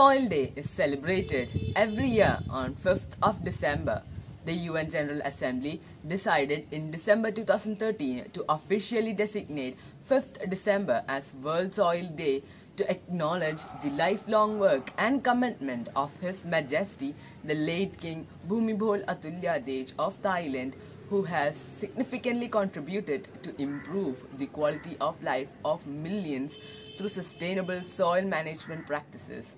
Soil Day is celebrated every year on 5th of December. The UN General Assembly decided in December 2013 to officially designate 5th December as World Soil Day to acknowledge the lifelong work and commitment of His Majesty the late King Bhumibol Adulyadej of Thailand, who has significantly contributed to improve the quality of life of millions through sustainable soil management practices.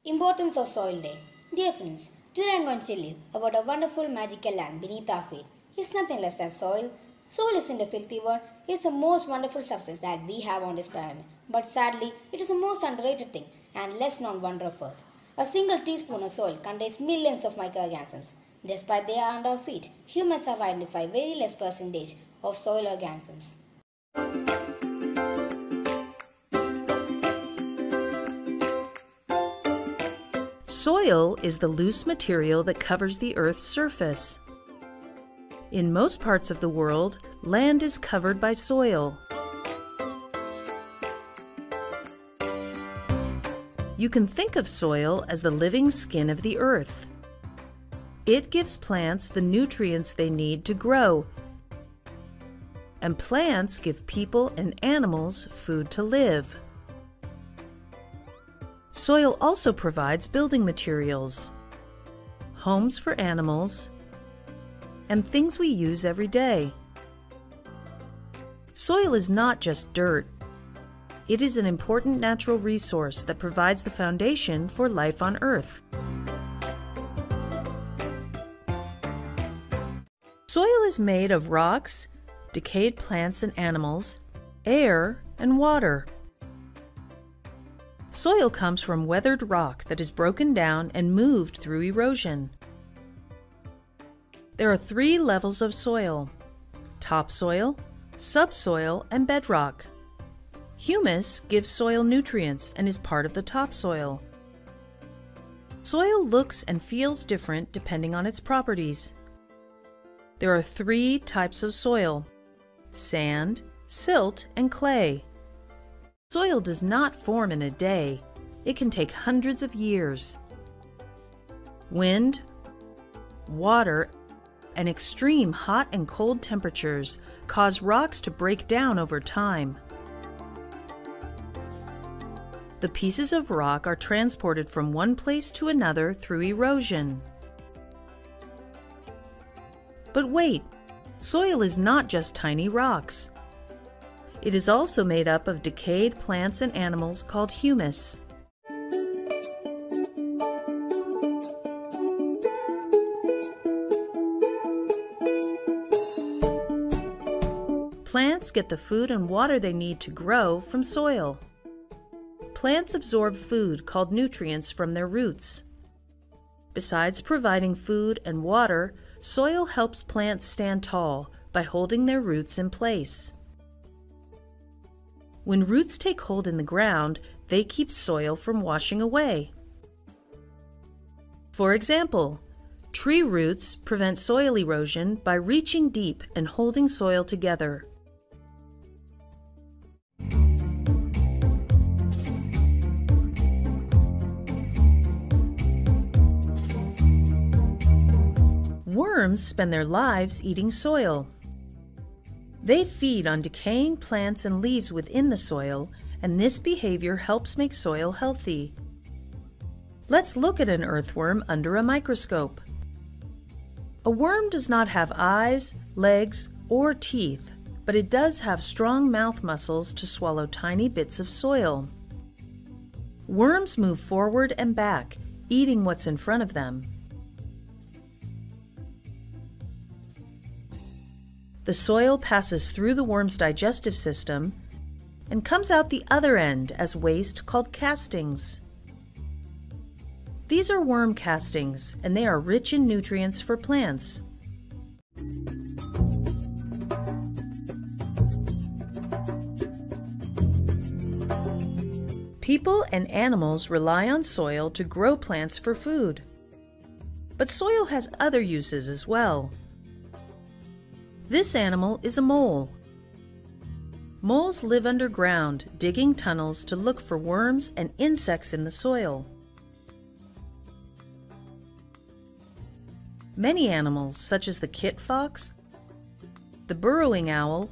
Importance of Soil Day. Dear friends, today I am going to tell you about a wonderful magical land beneath our feet. It's nothing less than soil. Soil isn't a filthy word. It's the most wonderful substance that we have on this planet. But sadly, it is the most underrated thing and less known wonder of earth. A single teaspoon of soil contains millions of microorganisms. Despite they are under our feet, humans have identified very less percentage of soil organisms. Soil is the loose material that covers the Earth's surface. In most parts of the world, land is covered by soil. You can think of soil as the living skin of the earth. It gives plants the nutrients they need to grow, and plants give people and animals food to live. Soil also provides building materials, homes for animals, and things we use every day. Soil is not just dirt. It is an important natural resource that provides the foundation for life on Earth. Soil is made of rocks, decayed plants and animals, air, and water. Soil comes from weathered rock that is broken down and moved through erosion. There are 3 levels of soil: topsoil, subsoil, and bedrock. Humus gives soil nutrients and is part of the topsoil. Soil looks and feels different depending on its properties. There are 3 types of soil: sand, silt, and clay. Soil does not form in a day. It can take hundreds of years. Wind, water, and extreme hot and cold temperatures cause rocks to break down over time. The pieces of rock are transported from one place to another through erosion. But wait, soil is not just tiny rocks. It is also made up of decayed plants and animals called humus. Plants get the food and water they need to grow from soil. Plants absorb food called nutrients from their roots. Besides providing food and water, soil helps plants stand tall by holding their roots in place. When roots take hold in the ground, they keep soil from washing away. For example, tree roots prevent soil erosion by reaching deep and holding soil together. Worms spend their lives eating soil. They feed on decaying plants and leaves within the soil, and this behavior helps make soil healthy. Let's look at an earthworm under a microscope. A worm does not have eyes, legs, or teeth, but it does have strong mouth muscles to swallow tiny bits of soil. Worms move forward and back, eating what's in front of them. The soil passes through the worm's digestive system and comes out the other end as waste called castings. These are worm castings, and they are rich in nutrients for plants. People and animals rely on soil to grow plants for food. But soil has other uses as well. This animal is a mole. Moles live underground, digging tunnels to look for worms and insects in the soil. Many animals, such as the kit fox, the burrowing owl,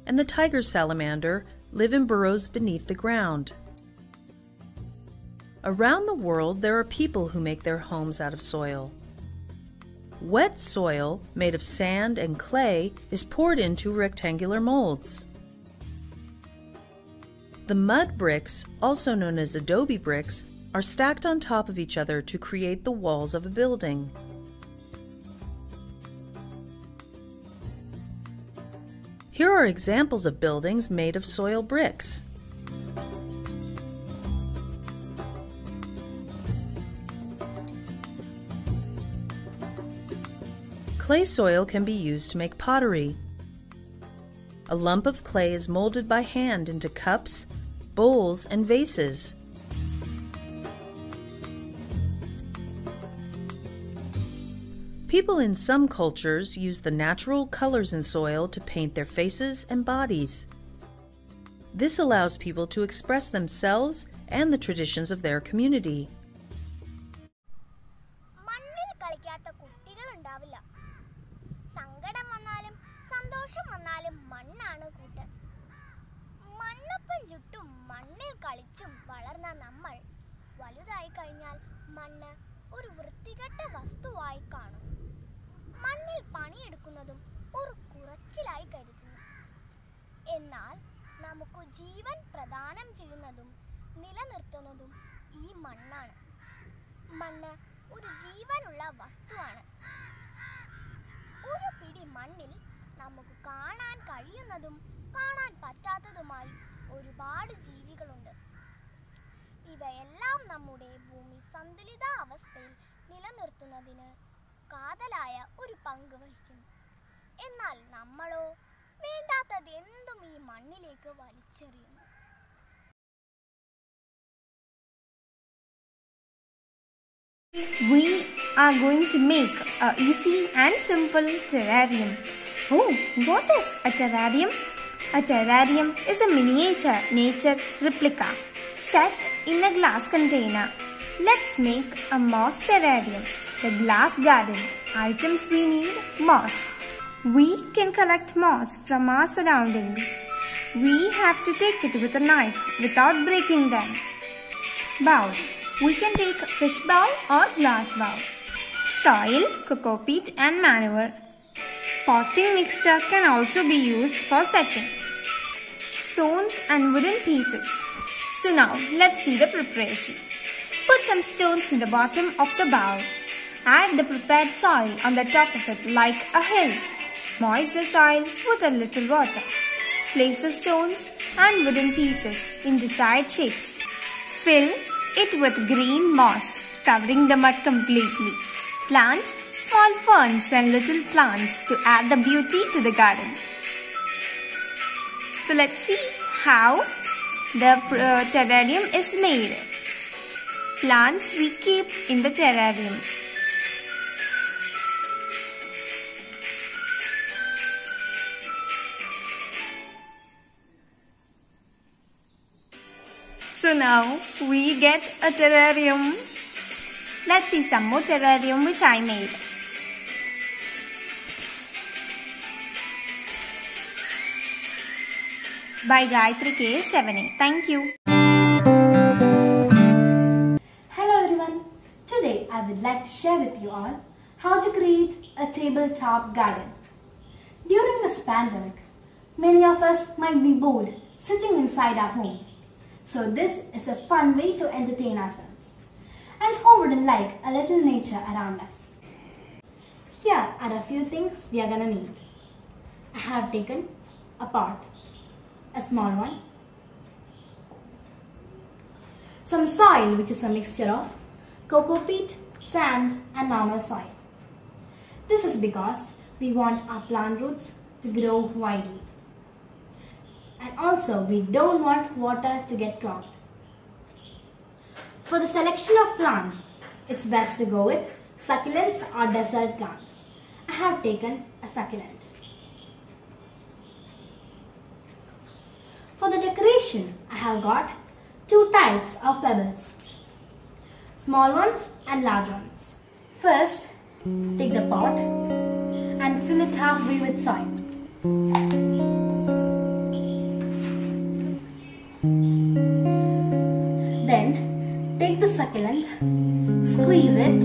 and the tiger salamander, live in burrows beneath the ground. Around the world, there are people who make their homes out of soil. Wet soil, made of sand and clay, is poured into rectangular molds. The mud bricks, also known as adobe bricks, are stacked on top of each other to create the walls of a building. Here are examples of buildings made of soil bricks. Clay soil can be used to make pottery. A lump of clay is molded by hand into cups, bowls, and vases. People in some cultures use the natural colors in soil to paint their faces and bodies. This allows people to express themselves and the traditions of their community. മണ്ണിൽ കളിക്കാത്ത കുട്ടികൾ ഉണ്ടാവില്ല. സങ്കടം വന്നാലും സന്തോഷം വന്നാലും മണ്ണാണ് കൂട്ട്. മണ്ണപ്പം ചുട്ടും മണ്ണിൽ കളിച്ചും വളർന്ന നമ്മൾ വലുതായി കഴിഞ്ഞാൽ മണ്ണ് ഒരു വൃത്തികെട്ട വസ്തുവായി കാണും. മണ്ണിൽ പണിയെടുക്കുന്നതും ഒരു കുറച്ചിലായി കരുതുന്നു. എന്നാൽ നമുക്ക് ജീവൻ പ്രദാനം ചെയ്യുന്നതും നിലനിർത്തുന്നതും ഈ മണ്ണാണ്. മണ്ണ് ഒരു ജീവനുള്ള വസ്തുവാണ്. ഒരു പിടി മണ്ണിൽ നമുക്ക് കാണാൻ കഴിയുന്നതും കാണാൻ പറ്റാത്തതുമായി ഒരുപാട് ജീവികളുണ്ട്. ഇവയെല്ലാം നമ്മുടെ ഭൂമി സന്തുലിത അവസ്ഥയിൽ നിലനിർത്തുന്നതിന് കാതലായ ഒരു പങ്ക് വഹിക്കുന്നു. എന്നാൽ നമ്മളോ വേണ്ടാത്തതെന്തും ഈ മണ്ണിലേക്ക് വലിച്ചെറിയുന്നു. We are going to make a easy and simple terrarium. Oh, what is a terrarium? A terrarium is a miniature nature replica set in a glass container. Let's make a moss terrarium. The glass garden. Items we need: moss. We can collect moss from our surroundings. We have to take it with a knife without breaking them. Bowl. We can take fish bowl or glass bowl. Soil, cocoa peat and manure. Potting mixture can also be used for setting. Stones and wooden pieces. So now let's see the preparation. Put some stones in the bottom of the bowl. Add the prepared soil on the top of it like a hill. Moist the soil with a little water. Place the stones and wooden pieces in desired shapes. Fill it with green moss, covering the mud completely. Plant small ferns and little plants to add the beauty to the garden. So let's see how the terrarium is made. Plants we keep in the terrarium. So now we get a terrarium. Let's see some more terrarium which I made. By Gayatri K7A. Thank you. Hello everyone. Today I would like to share with you all how to create a tabletop garden. During this pandemic, many of us might be bored sitting inside our homes. So this is a fun way to entertain ourselves. And who wouldn't like a little nature around us? Here are a few things we are gonna need. I have taken a pot, a small one, some soil which is a mixture of cocoa peat, sand and normal soil. This is because we want our plant roots to grow widely. And also we don't want water to get clogged. For the selection of plants, it's best to go with succulents or desert plants. I have taken a succulent. For the decoration, I have got two types of pebbles, small ones and large ones. First, take the pot and fill it halfway with soil. Then take the succulent, squeeze it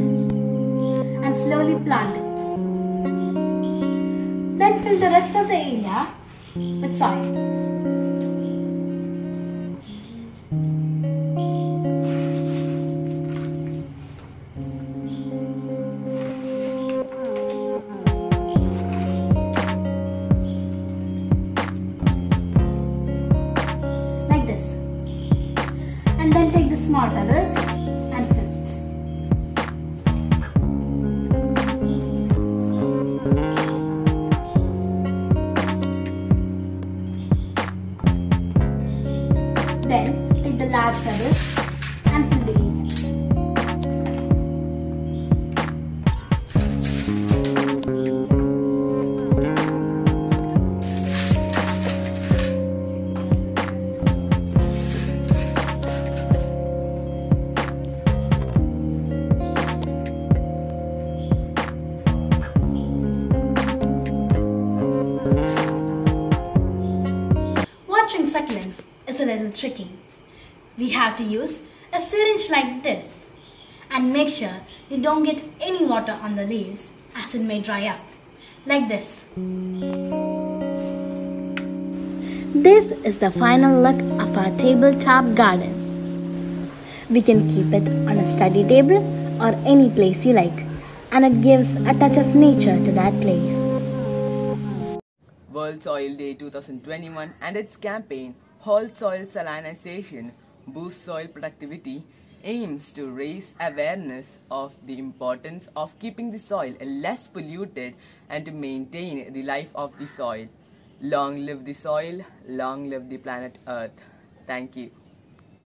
and slowly plant it. Then fill the rest of the area with soil. Like this. And then take the small pebbles and fill it. Then take the large pebbles and fill the area. Watering succulents is a little tricky. We have to use a syringe like this and make sure you don't get any water on the leaves as it may dry up. Like this. This is the final look of our tabletop garden. We can keep it on a study table or any place you like, and it gives a touch of nature to that place. World Soil Day 2021 and its campaign, Halt Soil Salinization, Boost Soil Productivity, aims to raise awareness of the importance of keeping the soil less polluted and to maintain the life of the soil. Long live the soil, long live the planet Earth. Thank you.